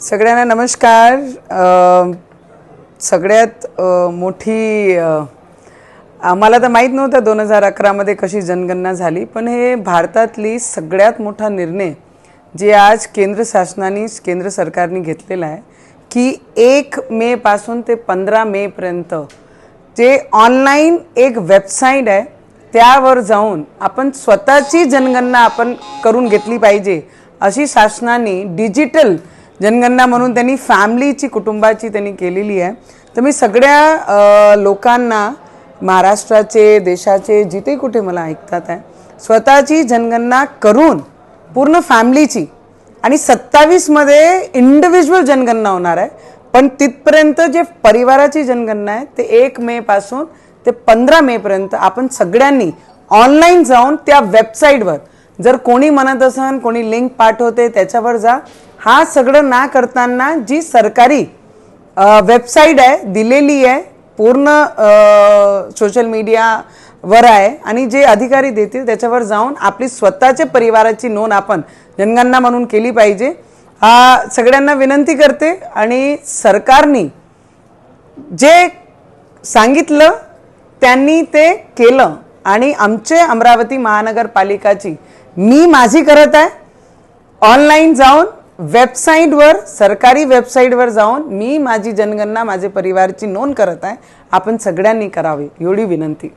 सगळ्यांना नमस्कार। सगळ्यात मोठी आम्हाला तर माहीत नव्हतं 2011 मध्ये कशी जनगणना झाली, पण हे भारतातली सगळ्यात मोठा निर्णय जे आज केंद्र शासनाने केंद्र सरकारने घेतलेला आहे की 1 मे पासून ते 15 मे पर्यंत जे ऑनलाइन एक वेबसाईट आहे त्यावर जाऊन आपण स्वतःची जनगणना आपण करून घेतली पाहिजे अशी शासनाने डिजिटल जनगणना म्हणून त्यांनी फॅमिलीची कुटुंबाची त्यांनी केलेली आहे। तर मी सगळ्या लोकांना महाराष्ट्राचे देशाचे जिथे कुठे मला ऐकतात आहे स्वतःची जनगणना करून पूर्ण फॅमिलीची आणि 27 मध्ये इंडिव्हिज्युअल जनगणना होणार आहे, पण तिथपर्यंत जे परिवाराची जनगणना आहे ते 1 मे पासून ते 15 मे पर्यंत आपण सगळ्यांनी ऑनलाइन जाऊन त्या वेबसाईटवर जर कोणी म्हणत असन कोणी लिंक पाठवते त्याच्यावर जा। हा सगळं ना करताना जी सरकारी वेबसाईट आहे दिलेली आहे पूर्ण सोशल मीडियावर आहे आणि जे अधिकारी देतील त्याच्यावर जाऊन आपली स्वतःच्या परिवाराची नोंद आपण जनगणना म्हणून केली पाहिजे। सगळ्यांना विनंती करते आणि सरकारने जे सांगितलं त्यांनी ते केलं आणि आमचे अमरावती महानगरपालिकाची मी माझी करत आहे ऑनलाइन जाऊन वेबसाईटवर सरकारी वेबसाईटवर जाऊन मी माझी जनगणना माझे परिवाराची नोंद करत आहे। आपण सगळ्यांनी करावी एवढी विनंती।